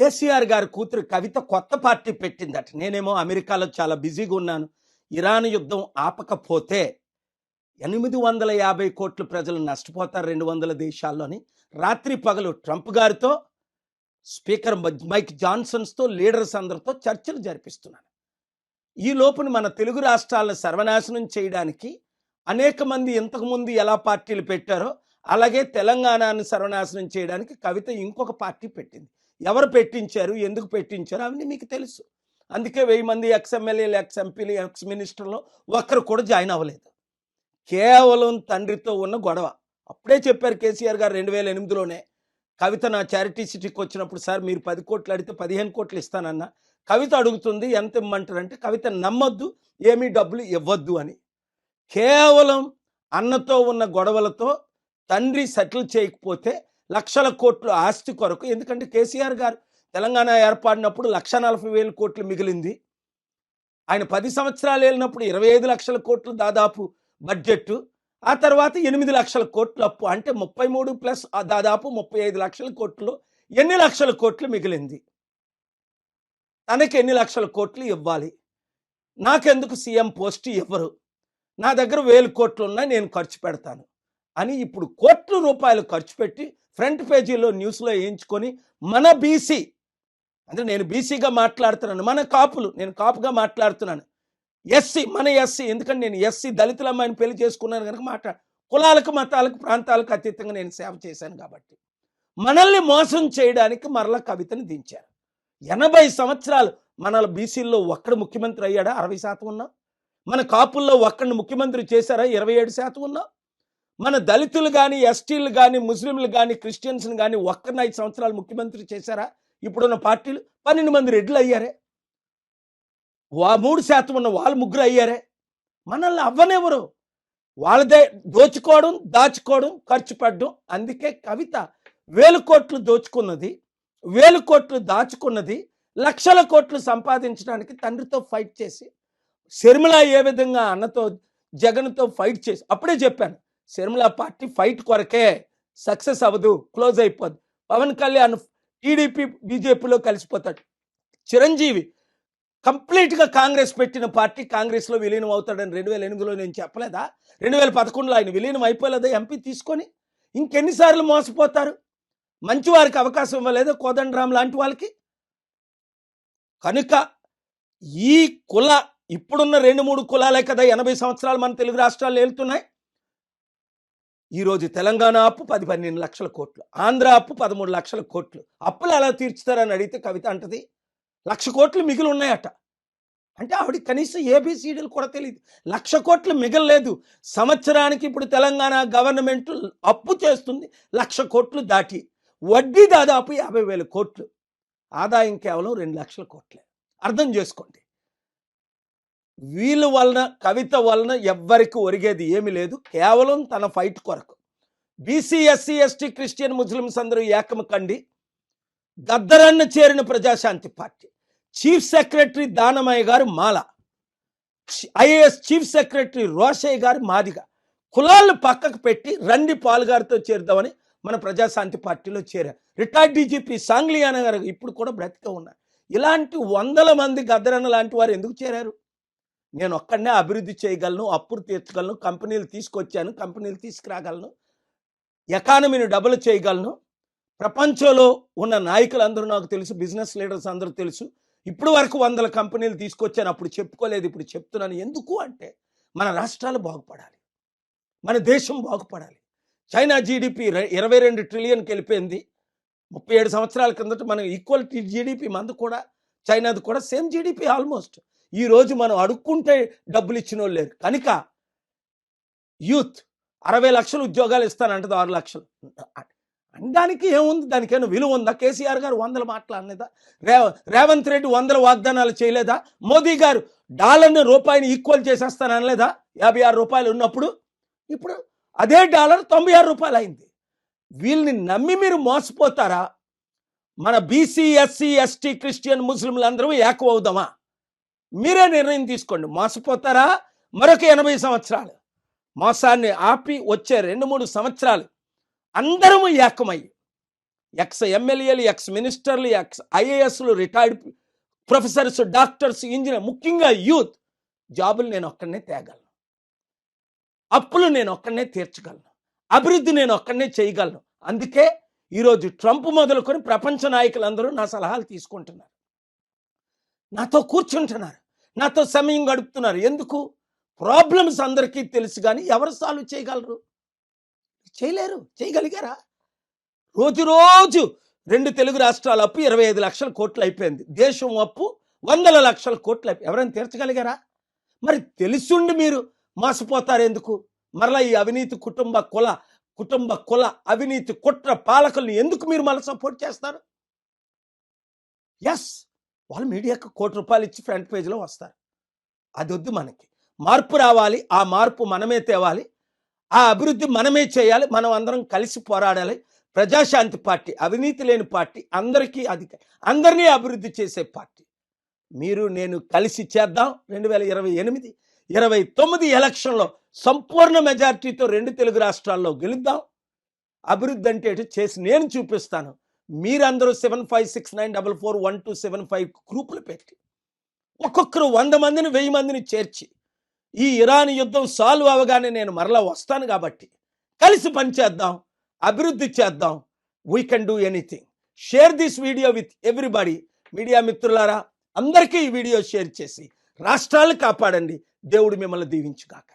కేసీఆర్ గారి కూతురు కవిత కొత్త పార్టీ పెట్టిందట. నేనేమో అమెరికాలో చాలా బిజీగా ఉన్నాను. ఇరాన్ యుద్ధం ఆపకపోతే 850 కోట్ల ప్రజలు నష్టపోతారు 200 దేశాల్లోని. రాత్రి పగలు ట్రంప్ గారితో, స్పీకర్ మైక్ జాన్సన్స్తో, లీడర్స్ అందరితో చర్చలు జరిపిస్తున్నాను. ఈ లోపున మన తెలుగు రాష్ట్రాలను సర్వనాశనం చేయడానికి అనేక మంది ఇంతకుముందు ఎలా పార్టీలు పెట్టారో అలాగే తెలంగాణను సర్వనాశనం చేయడానికి కవిత ఇంకొక పార్టీ పెట్టింది. ఎవరు పెట్టించారు, ఎందుకు పెట్టించారు అవన్నీ మీకు తెలుసు. అందుకే 1000 మంది ఎక్స్ఎమ్మెల్యేలు, ఎక్స్ఎంపీలు, ఎక్స్ మినిస్టర్లు ఒక్కరు కూడా జాయిన్ అవ్వలేదు. కేవలం తండ్రితో ఉన్న గొడవ. అప్పుడే చెప్పారు కేసీఆర్ గారు 2008లోనే. కవిత నా చారిటీ సిటీకి వచ్చినప్పుడు, సార్ మీరు 10 కోట్లు అడిగితే 15 కోట్లు ఇస్తానన్నా. కవిత అడుగుతుంది ఎంత ఇమ్మంటారంటే కవిత నమ్మొద్దు, ఏమీ డబ్బులు ఇవ్వద్దు అని. కేవలం అన్నతో ఉన్న గొడవలతో తండ్రి సెటిల్ చేయకపోతే లక్షల కోట్లు ఆస్తి కొరకు, ఎందుకంటే కేసీఆర్ గారు తెలంగాణ ఏర్పడినప్పుడు 1,40,000 కోట్లు మిగిలింది. ఆయన 10 సంవత్సరాలు వెళ్ళినప్పుడు 25 లక్షల కోట్లు దాదాపు బడ్జెట్. ఆ తర్వాత 8 లక్షల కోట్లు అప్పు. అంటే 33 ప్లస్ దాదాపు 35 లక్షల కోట్లు. ఎన్ని లక్షల కోట్లు మిగిలింది? తనకి ఎన్ని లక్షల కోట్లు ఇవ్వాలి? నాకెందుకు సీఎం పోస్ట్ ఇవ్వరు? నా దగ్గర 1000 కోట్లు ఉన్నాయి, నేను ఖర్చు పెడతాను అని ఇప్పుడు కోట్ల రూపాయలు ఖర్చు పెట్టి ఫ్రంట్ పేజీలో న్యూస్లో వేయించుకొని మన బీసీ, అంటే నేను బీసీగా మాట్లాడుతున్నాను, మన కాపులు, నేను కాపుగా మాట్లాడుతున్నాను, ఎస్సీ, మన ఎస్సీ, ఎందుకంటే నేను ఎస్సీ దళితుల అమ్మాయిని పెళ్లి చేసుకున్నాను కనుక కులాలకు, మతాలకు, ప్రాంతాలకు అతీతంగా నేను సేవ చేశాను కాబట్టి మనల్ని మోసం చేయడానికి మరలా కవితని దించారు. 80 సంవత్సరాలు మన బీసీల్లో ఒక్కడు ముఖ్యమంత్రి అయ్యాడా? 60% ఉన్నా. మన కాపుల్లో ఒక్కడిని ముఖ్యమంత్రి చేశారా? 27% ఉన్నా. మన దళితులు కానీ, ఎస్టీలు కానీ, ముస్లింలు కానీ, క్రిస్టియన్స్ని కానీ ఒక్కరిని 5 సంవత్సరాలు ముఖ్యమంత్రి చేశారా? ఇప్పుడున్న పార్టీలు 12 మంది రెడ్లు అయ్యారే. 3% ఉన్న వాళ్ళు 3 అయ్యారే. మనల్ని అవ్వనెవరు? వాళ్ళదే దోచుకోవడం, దాచుకోవడం, ఖర్చు పెట్టడం. అందుకే కవిత 1000 కోట్లు దోచుకున్నది, 1000 కోట్లు దాచుకున్నది, లక్షల కోట్లు సంపాదించడానికి తండ్రితో ఫైట్ చేసి, శర్మిల ఏ విధంగా అన్నతో, జగన్తో ఫైట్ చేసి, అప్పుడే చెప్పాను శర్మిల పార్టీ ఫైట్ కొరకే, సక్సెస్ అవ్వదు, క్లోజ్ అయిపోద్ది. పవన్ కళ్యాణ్ టీడీపీ బీజేపీలో కలిసిపోతాడు. చిరంజీవి కంప్లీట్గా కాంగ్రెస్ పెట్టిన పార్టీ కాంగ్రెస్లో విలీనం అవుతాడని 2008లో నేను చెప్పలేదా? 2011లో ఆయన విలీనం అయిపోలేదా ఎంపీ తీసుకొని? ఇంకెన్నిసార్లు మోసపోతారు? మంచి వారికి అవకాశం ఇవ్వలేదా కోదండరాం లాంటి వాళ్ళకి? కనుక ఈ ఇప్పుడున్న 2-3 కులాలే కదా 80 సంవత్సరాలు మన తెలుగు రాష్ట్రాలు వెళ్తున్నాయి. ఈరోజు తెలంగాణ అప్పు 10-12 లక్షల కోట్లు, ఆంధ్ర అప్పు 13 లక్షల కోట్లు. అప్పులు ఎలా తీర్చుతారని అడిగితే కవిత అంటది 1,00,000 కోట్లు మిగిలి ఉన్నాయట. అంటే ఆవిడ కనీసం ఏబిసిడీలు కూడా తెలియదు. 1,00,000 కోట్లు మిగలలేదు. సంవత్సరానికి ఇప్పుడు తెలంగాణ గవర్నమెంట్ అప్పు చేస్తుంది 1,00,000 కోట్లు దాటి. వడ్డీ దాదాపు 50,000 కోట్లు. ఆదాయం కేవలం 2 లక్షల కోట్లే. అర్థం చేసుకోండి. వీళ్ళ వలన, కవిత వలన ఎవ్వరికి ఒరిగేది ఏమీ లేదు. కేవలం తన ఫైట్ కొరకు. BC, SC, ST, Christian, Muslims అందరూ ఏకము కండి గద్దరన్న చేరిన Praja Shanti party. Chief secretary Danamayya గారు Mala, IAS chief secretary Rosaiah గారు మాదిగ. కులాలను పక్కకు పెట్టి రండి పాల్ గారితో చేరుదామని మన ప్రజాశాంతి పార్టీలో చేరారు. రిటైర్డ్ డీజీపీ సాంగ్లియానా గారు ఇప్పుడు కూడా బ్రతికే ఉన్నారు. ఇలాంటి 100 మంది గద్దరన్న లాంటి వారు ఎందుకు చేరారు? నేను ఒక్కడనే అభివృద్ధి చేయగలను, అప్పులు తీర్చగలను, కంపెనీలు తీసుకొచ్చాను, కంపెనీలు తీసుకురాగలను, ఎకానమీని డబుల్ చేయగలను. ప్రపంచంలో ఉన్న నాయకులందరూ నాకు తెలుసు, బిజినెస్ లీడర్స్ అందరూ తెలుసు. ఇప్పుడు వరకు 100 కంపెనీలు తీసుకొచ్చాను, అప్పుడు చెప్పుకోలేదు, ఇప్పుడు చెప్తున్నాను. ఎందుకు అంటే మన రాష్ట్రాలు బాగుపడాలి, మన దేశం బాగుపడాలి. చైనా జీడిపి 22 ట్రిలియన్కి వెళ్ళిపోయింది 37 సంవత్సరాల కిందట. మనం ఈక్వల్ జీడిపి మంది కూడా, చైనాది కూడా సేమ్ జీడిపి ఆల్మోస్ట్. ఈరోజు మనం అడుక్కుంటే డబ్బులు ఇచ్చిన వాళ్ళు లేరు. కనుక యూత్ 60 లక్షలు ఉద్యోగాలు ఇస్తానంటది, 6 లక్షలు అనడానికి ఏముంది? దానికైనా విలువ ఉందా? కేసీఆర్ గారు 100 మాట్లాడలేదా? రేవంత్ రెడ్డి 100 వాగ్దానాలు చేయలేదా? మోదీ గారు డాలర్ని రూపాయిని ఈక్వల్ చేసేస్తాననలేదా? 56 రూపాయలు ఉన్నప్పుడు ఇప్పుడు అదే డాలర్ 96 రూపాయలు అయింది. వీళ్ళని నమ్మి మీరు మోసపోతారా? మన బీసీ, ఎస్సీ, ఎస్టీ, క్రిస్టియన్, ముస్లింలు అందరూ ఏకం అవుదామా? మీరే నిర్ణయం తీసుకోండి. మోసపోతారా? మరొక 80 సంవత్సరాలు మోసాన్ని ఆపి వచ్చే 2-3 సంవత్సరాలు అందరము ఏకమయ్యి ఎక్స్ ఎమ్మెల్యేలు, ఎక్స్ మినిస్టర్లు, ఎక్స్ ఐఏఎస్లు, రిటైర్డ్ ప్రొఫెసర్స్, డాక్టర్స్, ఇంజనీర్, ముఖ్యంగా యూత్ జాబులు నేను ఒక్కడనే తేగలను, అప్పులు నేను ఒక్కడనే తీర్చగలను, అభివృద్ధి నేను ఒక్కడనే చేయగలను. అందుకే ఈరోజు ట్రంప్ మొదలుకొని ప్రపంచ నాయకులందరూ నా సలహాలు తీసుకుంటున్నారు, నాతో కూర్చుంటున్నారు, నాతో సమయం గడుపుతున్నారు. ఎందుకు? ప్రాబ్లమ్స్ అందరికీ తెలుసు, కానీ ఎవరు సాల్వ్ చేయగలరు? చేయలేరు. చేయగలిగారా? రోజు రోజు 2 తెలుగు రాష్ట్రాల అప్పు 25 లక్షల కోట్లు అయిపోయింది. దేశం అప్పు 100 లక్షల కోట్లు అయిపోయి ఎవరైనా తీర్చగలిగారా? మరి తెలుసుండి మీరు మోసపోతారు ఎందుకు? మరలా ఈ అవినీతి కుటుంబ కుల అవినీతి కుట్ర పాలకుల్ని ఎందుకు మీరు మళ్ళీ సపోర్ట్ చేస్తారు? ఎస్, వాళ్ళు మీడియాకు ₹1 ఇచ్చి ఫ్రంట్ పేజ్లో వస్తారు. అది వద్దు. మనకి మార్పు రావాలి. ఆ మార్పు మనమే తేవాలి. ఆ అభివృద్ధి మనమే చేయాలి. మనం అందరం కలిసి పోరాడాలి. ప్రజాశాంతి పార్టీ, అవినీతి లేని పార్టీ, అందరినీ అభివృద్ధి చేసే పార్టీ. మీరు నేను కలిసి చేద్దాం. 2028, 29 ఎలక్షన్లో సంపూర్ణ మెజారిటీతో 2 తెలుగు రాష్ట్రాల్లో గెలుద్దాం. అభివృద్ధి అంటే చేసి నేను చూపిస్తాను. మీరందరూ 7569441275 గ్రూపులు పెట్టి ఒక్కొక్కరు 100 మందిని 1000 మందిని చేర్చి ఈ ఇరాన్ యుద్ధం సాల్వ్ అవగానే నేను మరలా వస్తాను. కాబట్టి కలిసి పనిచేద్దాం, అభివృద్ధి చేద్దాం. We can do anything. Share this video with everybody. Media మిత్రులారా, అందరికీ ఈ వీడియో షేర్ చేసి రాష్ట్రాలను కాపాడండి. దేవుడు మిమ్మల్ని దీవించుగాక.